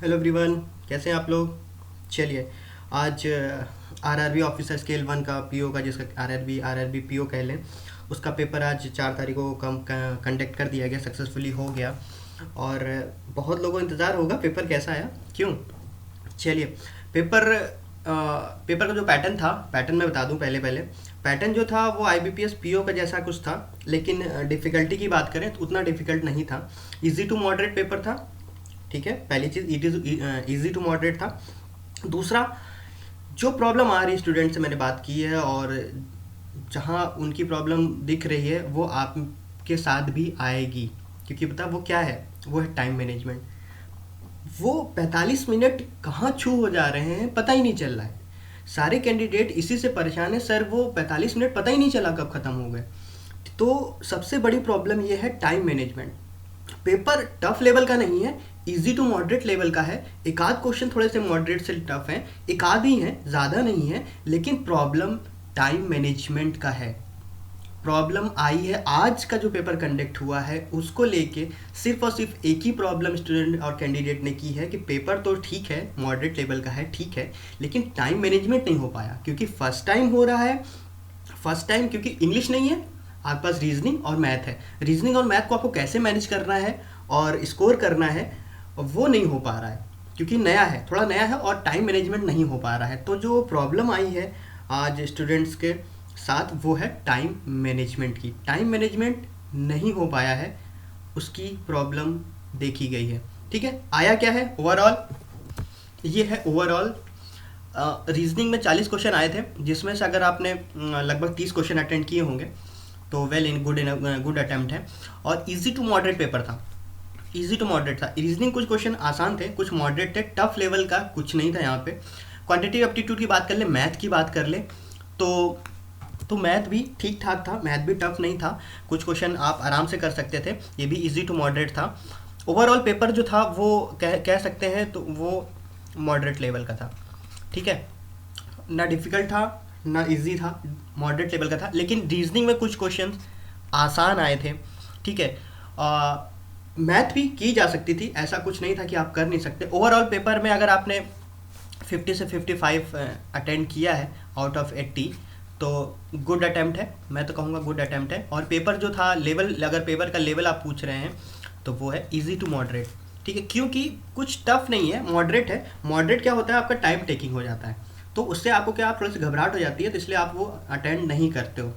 Hello everyone, कैसे हैं आप लोग। चलिए, आज आरआरबी ऑफिसर स्केल 1 का पीओ का, जिसका आरआरबी पीओ कह लें, उसका पेपर आज 4 तारीख को कंडक्ट कर दिया गया, सक्सेसफुली हो गया। और बहुत लोगों को इंतज़ार होगा पेपर कैसा आया, क्यों। चलिए, पेपर पेपर का जो पैटर्न था, पैटर्न मैं बता दूं पहले पहले। पैटर्न जो था वो आईबीपीएस पीओ का जैसा कुछ था, लेकिन डिफ़िकल्टी की बात करें तो उतना डिफ़िकल्ट नहीं था। इजी टू मॉडरेट पेपर था। ठीक है, पहली चीज़ it is easy to moderate था। दूसरा, जो प्रॉब्लम आ रही है स्टूडेंट से मैंने बात की है, और जहाँ उनकी प्रॉब्लम दिख रही है वो आपके साथ भी आएगी, क्योंकि पता वो क्या है, वो है टाइम मैनेजमेंट। वो 45 मिनट कहाँ छू हो जा रहे हैं पता ही नहीं चल रहा है। सारे कैंडिडेट इसी से परेशान है, सर वो 45 मिनट पता ही नहीं चला कब ख़त्म हो गए। तो सबसे बड़ी प्रॉब्लम ये है time management. Paper tough level का नहीं है, इजी टू मॉडरेट लेवल का है। एक आध क्वेश्चन थोड़े से मॉडरेट से टफ हैं, एक आध ही हैं, ज़्यादा नहीं है, लेकिन प्रॉब्लम टाइम मैनेजमेंट का है। प्रॉब्लम आई है, आज का जो पेपर कंडक्ट हुआ है उसको लेके सिर्फ और सिर्फ एक ही प्रॉब्लम स्टूडेंट और कैंडिडेट ने की है कि पेपर तो ठीक है, मॉडरेट लेवल का है, ठीक है, लेकिन टाइम मैनेजमेंट नहीं हो पाया, क्योंकि फर्स्ट टाइम हो रहा है। फर्स्ट टाइम क्योंकि इंग्लिश नहीं है, आपके पास रीजनिंग और मैथ है। रीजनिंग और मैथ को आपको कैसे मैनेज करना है और स्कोर करना है, वो नहीं हो पा रहा है, क्योंकि नया है, थोड़ा नया है, और टाइम मैनेजमेंट नहीं हो पा रहा है। तो जो प्रॉब्लम आई है आज स्टूडेंट्स के साथ, वो है टाइम मैनेजमेंट की। टाइम मैनेजमेंट नहीं हो पाया है, उसकी प्रॉब्लम देखी गई है। ठीक है, आया क्या है ओवरऑल, ये है ओवरऑल। रीजनिंग में 40 क्वेश्चन आए थे, जिसमें से अगर आपने लगभग 30 क्वेश्चन अटेंड किए होंगे तो वेल इन गुड अटेम्प्ट है। और इजी टू मॉडरेट पेपर था, इजी टू मॉडरेट था। रीजनिंग कुछ क्वेश्चन आसान थे, कुछ मॉडरेट थे, टफ लेवल का कुछ नहीं था यहाँ पे। क्वांटिटेटिव एप्टीट्यूड की बात कर ले, मैथ की बात कर ले, तो मैथ भी ठीक ठाक था, मैथ भी टफ नहीं था, कुछ क्वेश्चन आप आराम से कर सकते थे, ये भी इजी टू मॉडरेट था। ओवरऑल पेपर जो था वो कह सकते हैं तो वो मॉडरेट लेवल का था। ठीक है, ना डिफ़िकल्ट था ना इजी था, मॉडरेट लेवल का था। लेकिन रीजनिंग में कुछ क्वेश्चन आसान आए थे। ठीक है, मैथ भी की जा सकती थी, ऐसा कुछ नहीं था कि आप कर नहीं सकते। ओवरऑल पेपर में अगर आपने 50 से 55 अटेंड किया है आउट ऑफ 80, तो गुड अटैम्प्ट है, मैं तो कहूँगा गुड अटैम्प्ट है। और पेपर जो था लेवल, अगर पेपर का लेवल आप पूछ रहे हैं तो वो है इजी टू मॉडरेट। ठीक है, क्योंकि कुछ टफ नहीं है, मॉडरेट है। मॉडरेट क्या होता है, आपका टाइम टेकिंग हो जाता है, तो उससे आपको क्या, आप थोड़ी सी घबराहट हो जाती है, तो इसलिए आप वो अटेंड नहीं करते हो।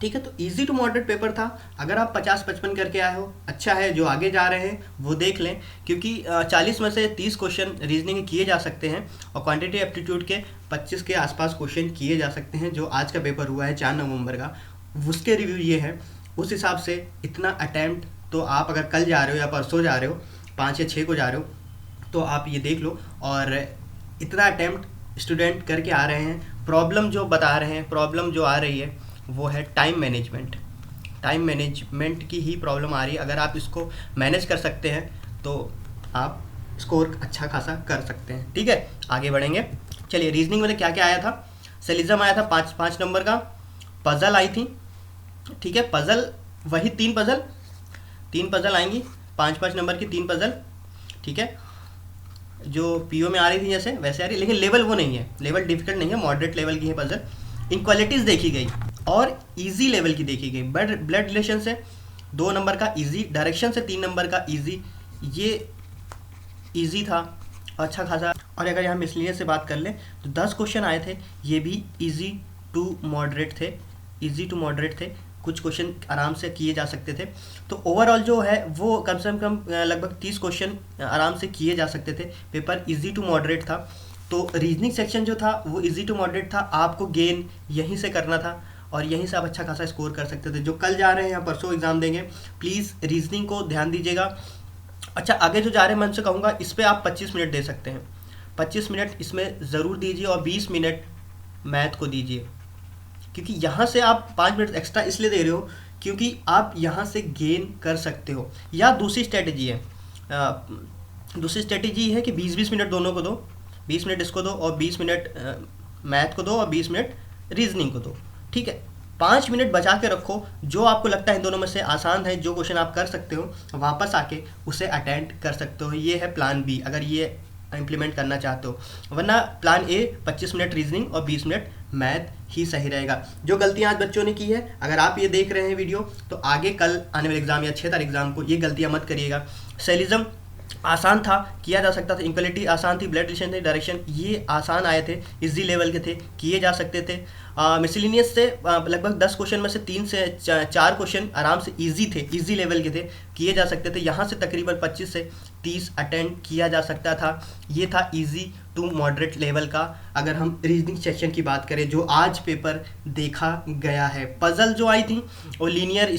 ठीक है, तो इजी टू मॉडरेट पेपर था। अगर आप 50-55 करके आए हो, अच्छा है। जो आगे जा रहे हैं वो देख लें, क्योंकि 40 में से 30 क्वेश्चन रीजनिंग के किए जा सकते हैं, और क्वांटिटी एप्टीट्यूड के 25 के आसपास क्वेश्चन किए जा सकते हैं। जो आज का पेपर हुआ है 4 नवंबर का, उसके रिव्यू ये है। उस हिसाब से इतना अटैम्प्ट, तो आप अगर कल जा रहे हो या परसों जा रहे हो, 5 या 6 को जा रहे हो, तो आप ये देख लो। और इतना अटैम्प्ट स्टूडेंट करके आ रहे हैं। प्रॉब्लम जो बता रहे हैं, प्रॉब्लम जो आ रही है वो है टाइम मैनेजमेंट। टाइम मैनेजमेंट की ही प्रॉब्लम आ रही है। अगर आप इसको मैनेज कर सकते हैं तो आप स्कोर अच्छा खासा कर सकते हैं। ठीक है, आगे बढ़ेंगे। चलिए, रीजनिंग में क्या क्या आया था। सेलिज्म आया था 5 नंबर का। पज़ल आई थी। ठीक है, पज़ल वही 3 पज़ल आएंगी, 5 नंबर की 3 पज़ल। ठीक है, जो पीओ में आ रही थी जैसे वैसे आ रही, लेकिन लेवल वो नहीं है, लेवल डिफिकल्ट नहीं है, मॉडरेट लेवल की है पज़ल। इनक्वालिटीज़ देखी गई और इजी लेवल की देखी गई। ब्लड रिलेशन से 2 नंबर का इजी, डायरेक्शन से 3 नंबर का इजी, ये इजी था अच्छा खासा। और अगर यहाँ मिसलिनियस से बात कर लें तो 10 क्वेश्चन आए थे, ये भी इजी टू मॉडरेट थे, इजी टू मॉडरेट थे। कुछ क्वेश्चन आराम से किए जा सकते थे। तो ओवरऑल जो है वो कम से कम लगभग 30 क्वेश्चन आराम से किए जा सकते थे। पेपर इजी टू मॉडरेट था। तो रीजनिंग सेक्शन जो था वो इजी टू मॉडरेट था, आपको गेन यहीं से करना था, और यहीं से आप अच्छा खासा स्कोर कर सकते थे। जो कल जा रहे हैं या परसों एग्ज़ाम देंगे, प्लीज़ रीजनिंग को ध्यान दीजिएगा। अच्छा, आगे जो जा रहे हैं, मैं उनसे कहूँगा इस पर आप 25 मिनट दे सकते हैं, 25 मिनट इसमें ज़रूर दीजिए, और 20 मिनट मैथ को दीजिए। क्योंकि यहाँ से आप 5 मिनट एक्स्ट्रा इसलिए दे रहे हो क्योंकि आप यहाँ से गेन कर सकते हो। या दूसरी स्ट्रेटजी है, दूसरी स्ट्रेटजी है कि 20-20 मिनट दोनों को दो, 20 मिनट इसको दो और 20 मिनट मैथ को दो और 20 मिनट रीजनिंग को दो। ठीक है, 5 मिनट बचा के रखो, जो आपको लगता है इन दोनों में से आसान है, जो क्वेश्चन आप कर सकते हो, वापस आके उसे अटेंड कर सकते हो। ये है प्लान बी, अगर ये इम्प्लीमेंट करना चाहते हो। वरना प्लान ए 25 मिनट रीजनिंग और 20 मिनट मैथ ही सही रहेगा। जो गलतियां आज बच्चों ने की है, अगर आप ये देख रहे हैं वीडियो, तो आगे कल आने वाले एग्जाम या 6 तारीख एग्जाम को ये गलतियां मत करिएगा। सेलिज्म आसान था, किया जा सकता था। इक्वलिटी आसान थी, ब्लड रिलेशन थे, डायरेक्शन ये आसान आए थे, इजी लेवल के थे, किए जा सकते थे। मिसलिनियस से लगभग 10 क्वेश्चन में से 3 से 4 क्वेश्चन आराम से इजी थे, इजी लेवल के थे, किए जा सकते थे। यहाँ से तकरीबन 25 से 30 अटेंड किया जा सकता था। ये था इजी टू मॉडरेट लेवल का। अगर हम रीजनिंग सेक्शन की बात करें, जो आज पेपर देखा गया है, पजल जो आई थी और लीनियर,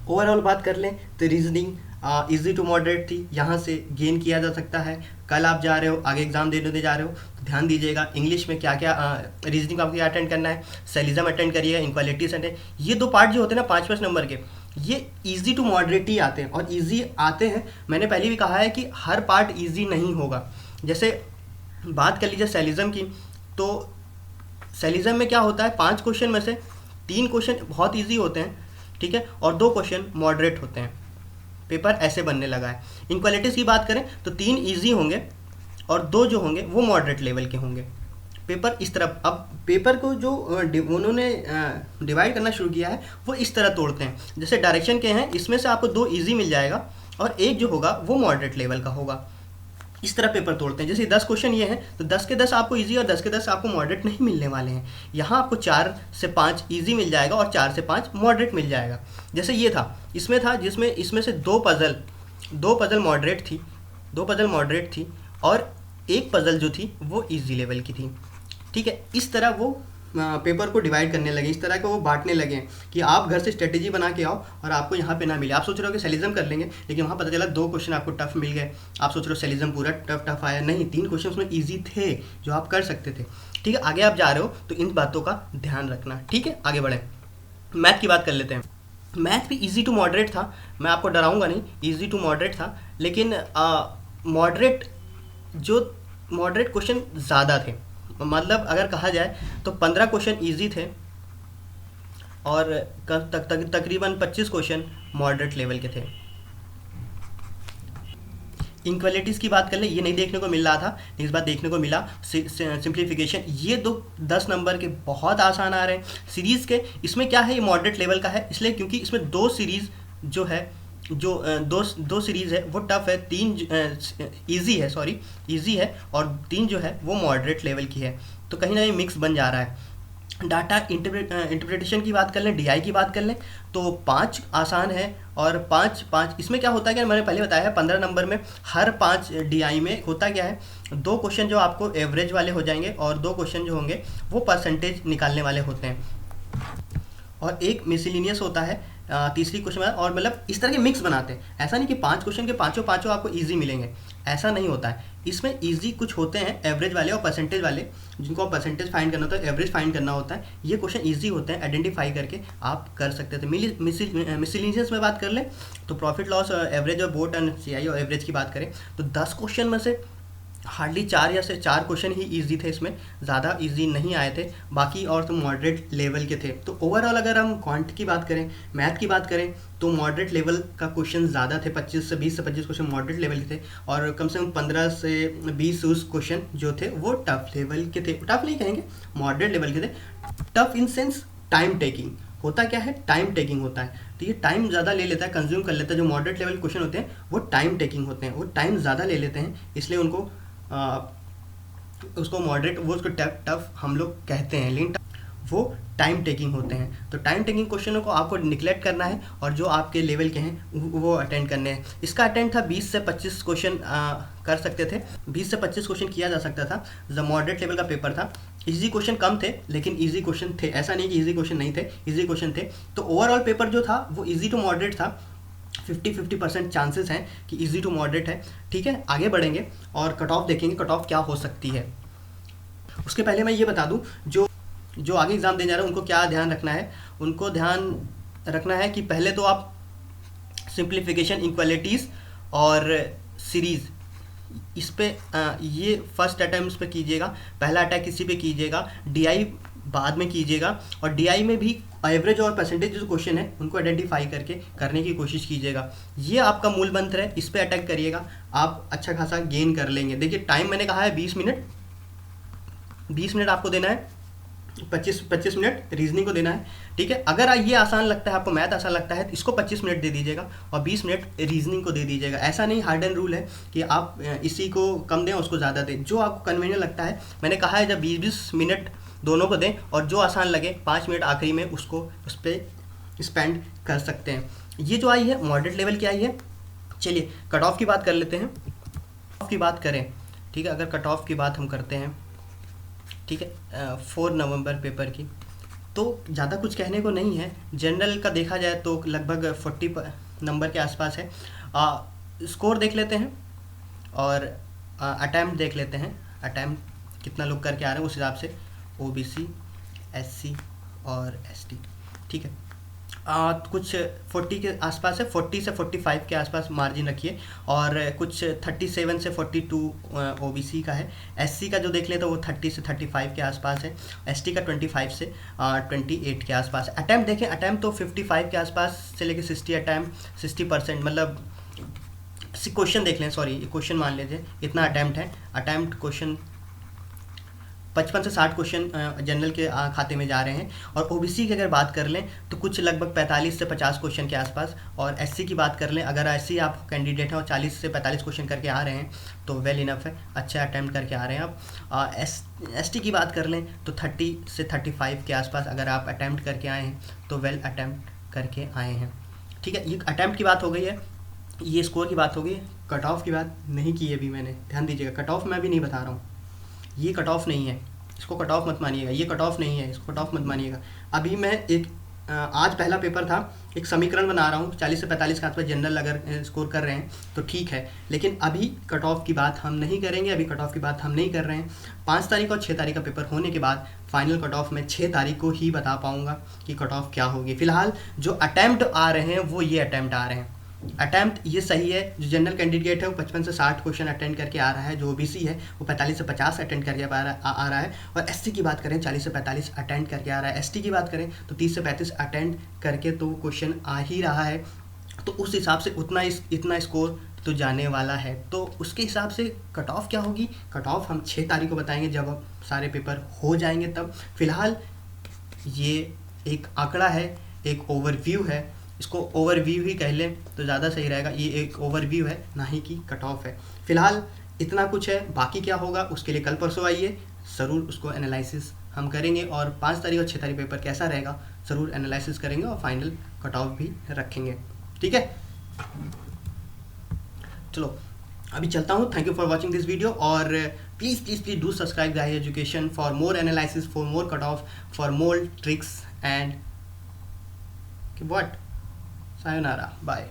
ओवरऑल बात कर लें तो रीजनिंग इजी टू मॉडरेट थी, यहाँ से गेन किया जा सकता है। कल आप जा रहे हो, आगे एग्जाम देने जा रहे हो, तो ध्यान दीजिएगा इंग्लिश में क्या क्या रीजनिंग आपको क्या अटेंड करना है, सेलिज्म अटेंड करिएगा, इक्वालिटीज अटेंड। ये 2 पार्ट जो होते हैं ना 5-5 नंबर के, ये इजी टू मॉडरेट ही आते हैं। और इजी आते हैं, मैंने पहले भी कहा है कि हर पार्ट इजी नहीं होगा। जैसे बात कर लीजिए सेलिज्म की, तो सेलिज्म में क्या होता है, 5 क्वेश्चन में से 3 क्वेश्चन बहुत ईजी होते हैं, ठीक है, और 2 क्वेश्चन मॉडरेट होते हैं। पेपर ऐसे बनने लगा है। इनक्वालिटीज़ की बात करें तो 3 इजी होंगे और 2 जो होंगे वो मॉडरेट लेवल के होंगे। पेपर इस तरह, अब पेपर को जो उन्होंने डिवाइड करना शुरू किया है वो इस तरह तोड़ते हैं। जैसे डायरेक्शन के हैं, इसमें से आपको 2 इजी मिल जाएगा और एक जो होगा वो मॉडरेट लेवल का होगा। इस तरह पेपर तोड़ते हैं। जैसे 10 क्वेश्चन ये हैं, तो 10 के 10 आपको इजी और 10 के 10 आपको मॉडरेट नहीं मिलने वाले हैं। यहाँ आपको 4 से 5 इजी मिल जाएगा और 4 से 5 मॉडरेट मिल जाएगा। जैसे ये था, इसमें था जिसमें इसमें से 2 पजल मॉडरेट थी, 2 पजल मॉडरेट थी और एक पजल जो थी वो इजी लेवल की थी, ठीक है। इस तरह वो पेपर को डिवाइड करने लगे, इस तरह के वो बांटने लगे कि आप घर से स्ट्रेटेजी बना के आओ और आपको यहाँ पे ना मिले। आप सोच रहे हो कि सेलिज्म कर लेंगे, लेकिन वहाँ पता चला 2 क्वेश्चन आपको टफ मिल गए। आप सोच रहे हो सेलिज्म पूरा टफ आया, नहीं, 3 क्वेश्चन उसमें ईजी थे जो आप कर सकते थे, ठीक है। आगे आप जा रहे हो तो इन बातों का ध्यान रखना, ठीक है। आगे बढ़े, मैथ की बात कर लेते हैं। मैथ भी ईजी टू मॉडरेट था, मैं आपको डराऊंगा नहीं, ईजी टू मॉडरेट था, लेकिन मॉडरेट क्वेश्चन ज़्यादा थे। मतलब अगर कहा जाए तो 15 क्वेश्चन इजी थे और तकरीबन 25 क्वेश्चन मॉडरेट लेवल के थे। इनक्वालिटीज़ की बात कर ले, ये नहीं देखने को मिल रहा था, लेकिन इस बार देखने को मिला। सिंप्लीफिकेशन, ये 10 नंबर के बहुत आसान आ रहे हैं। सीरीज़ के, इसमें क्या है, ये मॉडरेट लेवल का है इसलिए क्योंकि इसमें 2 सीरीज़ जो है, दो सीरीज़ है वो टफ है, 3 इजी है और 3 जो है वो मॉडरेट लेवल की है। तो कहीं ना कहीं मिक्स बन जा रहा है। डाटा इंटरप्रिटेशन की बात कर लें, डीआई की बात कर लें, तो 5 आसान है और 5 इसमें क्या होता है कि मैंने पहले बताया है 15 नंबर में हर 5 डीआई में होता क्या है, 2 क्वेश्चन जो आपको एवरेज वाले हो जाएंगे और 2 क्वेश्चन जो होंगे वो परसेंटेज निकालने वाले होते हैं और एक मिसलिनियस होता है तीसरी क्वेश्चन में। और मतलब इस तरह के मिक्स बनाते हैं। ऐसा नहीं कि 5 क्वेश्चन के पाँचों आपको इजी मिलेंगे, ऐसा नहीं होता है। इसमें इजी कुछ होते हैं एवरेज वाले और परसेंटेज वाले, जिनको आप परसेंटेज फाइंड करना होता है, एवरेज फाइंड करना होता है। ये क्वेश्चन इजी होते हैं, आइडेंटिफाई करके आप कर सकते थे। मिसलिनियस में बात कर लें तो प्रॉफिट लॉस, एवरेज और बोट एंड सीआई और एवरेज की बात करें तो 10 क्वेश्चन में से हार्डली 4 क्वेश्चन ही इजी थे, इसमें ज़्यादा इजी नहीं आए थे, बाकी और तो मॉडरेट लेवल के थे। तो ओवरऑल अगर हम क्वांट की बात करें, मैथ की बात करें, तो मॉडरेट लेवल का क्वेश्चन ज़्यादा थे। 20 से 25 क्वेश्चन मॉडरेट लेवल के थे और कम से कम 15 से 20 क्वेश्चन जो थे वो टफ लेवल के थे। टफ नहीं कहेंगे, मॉडरेट लेवल के थे। Tough in sense time taking, होता क्या है, टाइम टेकिंग होता है, तो ये टाइम ज़्यादा ले लेता है, कंज्यूम कर लेता है। जो मॉडरेट लेवल क्वेश्चन होते हैं वो टाइम टेकिंग होते हैं, वो टाइम ज़्यादा ले लेते हैं, इसलिए उनको उसको मॉडरेट, वो उसको टफ हम लोग कहते हैं, लेकिन वो टाइम टेकिंग होते हैं। तो टाइम टेकिंग क्वेश्चनों को आपको निगलेक्ट करना है और जो आपके लेवल के हैं वो अटेंड करने हैं। इसका अटेंड था 20 से 25 क्वेश्चन कर सकते थे, 20 से 25 क्वेश्चन किया जा सकता था। द मॉडरेट लेवल का पेपर था, इजी क्वेश्चन कम थे लेकिन इजी क्वेश्चन थे, ऐसा नहीं कि इजी क्वेश्चन नहीं थे, इजी क्वेश्चन थे। तो ओवरऑल पेपर जो था वो इजी टू मॉडरेट था, 50% चांसेस हैं कि इजी टू मॉडरेट है, ठीक है। आगे बढ़ेंगे और कट ऑफ देखेंगे, कट ऑफ क्या हो सकती है। उसके पहले मैं ये बता दूं, जो आगे एग्ज़ाम देने जा रहे हैं उनको क्या ध्यान रखना है। उनको ध्यान रखना है कि पहले तो आप सिंप्लीफिकेशन, इक्वालिटीज़ और सीरीज़, इस पे ये फर्स्ट अटैम्प्ट पे कीजिएगा, पहला अटैक इसी पे कीजिएगा। डीआई बाद में कीजिएगा और डीआई में भी एवरेज और परसेंटेज जो क्वेश्चन है उनको आइडेंटिफाई करके करने की कोशिश कीजिएगा। ये आपका मूल मंत्र है, इस पर अटैक करिएगा, आप अच्छा खासा गेन कर लेंगे। देखिए टाइम मैंने कहा है 20 मिनट, 20 मिनट आपको देना है, 25 मिनट रीजनिंग को देना है, ठीक है। अगर ये आसान लगता है आपको, मैथ आसान लगता है, तो इसको 25 मिनट दे दीजिएगा और 20 मिनट रीजनिंग को दे दीजिएगा। ऐसा नहीं हार्ड एंड रूल है कि आप इसी को कम दें उसको ज़्यादा दें, जो आपको कन्वीनियंट लगता है। मैंने कहा है जब 20-20 मिनट दोनों को दें और जो आसान लगे 5 मिनट आखिरी में उसको उस पर स्पेंड कर सकते हैं। ये जो आई है मॉडरेट लेवल की आई है। चलिए कट ऑफ की बात कर लेते हैं। कट ऑफ की बात करें, ठीक है, अगर कट ऑफ की बात हम करते हैं, ठीक है, 4 नवंबर पेपर की, तो ज़्यादा कुछ कहने को नहीं है। जनरल का देखा जाए तो लगभग 40 नंबर के आसपास है। स्कोर देख लेते हैं और अटैम्प्ट देख लेते हैं, अटैम्प्ट कितना लोग करके आ रहे हैं उस हिसाब से, ओबीसी, एससी और एसटी, ठीक है। कुछ 40 के आसपास है, 40 से 45 के आसपास मार्जिन रखिए, और कुछ 37 से 42 ओबीसी का है। एससी का जो देख लें तो वो 30 से 35 के आसपास है, एसटी का 25 से 28 के आसपास है। अटैम्प्ट देखें, अटैम्प्ट तो 55 के आसपास से लेके 60 अटैम्प्ट 60%, मतलब क्वेश्चन देख लें, सॉरी क्वेश्चन मान लीजिए इतना अटैम्प्ट है। अटैम्प्ट क्वेश्चन 55 से 60 क्वेश्चन जनरल के खाते में जा रहे हैं। और ओबीसी की अगर बात कर लें तो कुछ लगभग 45 से 50 क्वेश्चन के आसपास। और एससी की बात कर लें, अगर एससी आप कैंडिडेट हैं और 40 से 45 क्वेश्चन करके आ रहे हैं तो वेल इनफ है, अच्छा अटैम्प्ट करके आ रहे हैं आप। एसटी की बात कर लें तो 30 से 35 के आसपास अगर आप अटैम्प्ट करके आए हैं तो वेल अटैम्प्ट करके आए हैं, ठीक है। ये अटैम्प्ट की बात हो गई है, ये स्कोर की बात हो गई है। कट ऑफ की बात नहीं की अभी मैंने, ध्यान दीजिएगा। कट ऑफ मैं भी नहीं बता रहा हूँ, ये कट ऑफ नहीं है, इसको कट ऑफ मत मानिएगा। ये कट ऑफ नहीं है, इसको कट ऑफ मत मानिएगा। अभी मैं एक आज पहला पेपर था, एक समीकरण बना रहा हूँ। 40 से 45 के आसपास जनरल अगर स्कोर कर रहे हैं तो ठीक है, लेकिन अभी कट ऑफ की बात हम नहीं करेंगे, अभी कट ऑफ की बात हम नहीं कर रहे हैं। 5 तारीख और 6 तारीख का पेपर होने के बाद फाइनल कट ऑफ मैं 6 तारीख को ही बता पाऊँगा कि कट ऑफ क्या होगी। फिलहाल जो अटैम्प्ट आ रहे हैं वो ये अटैम्प्ट आ रहे हैं। अटैम्प्ट ये सही है, जो जनरल कैंडिडेट है वो 55 से 60 क्वेश्चन अटेंड करके आ रहा है, जो ओबीसी है वो 45 से 50 अटेंड करके आ रहा है। और एससी की बात करें 40 से 45 अटेंड करके आ रहा है। एसटी की बात करें तो 30 से 35 अटेंड करके तो क्वेश्चन आ ही रहा है। तो उस हिसाब से इतना स्कोर तो जाने वाला है। तो उसके हिसाब से कट ऑफ क्या होगी, कट ऑफ हम 6 तारीख को बताएंगे जब सारे पेपर हो जाएंगे तब। फिलहाल ये एक आंकड़ा है, एक ओवरव्यू है, इसको ओवरव्यू ही कह लें तो ज़्यादा सही रहेगा। ये एक ओवरव्यू है, ना ही कि कट ऑफ है। फिलहाल इतना कुछ है, बाकी क्या होगा उसके लिए कल परसों आइए, ज़रूर उसको एनालिसिस हम करेंगे। और 5 तारीख और 6 तारीख पेपर कैसा रहेगा ज़रूर एनालिसिस करेंगे और फाइनल कट ऑफ भी रखेंगे, ठीक है। चलो अभी चलता हूँ। Thank you for watching this video, और प्लीज़ डू सब्सक्राइब गाई education for more analysis, for more cut off, for more tricks and what? Sayonara. Bye.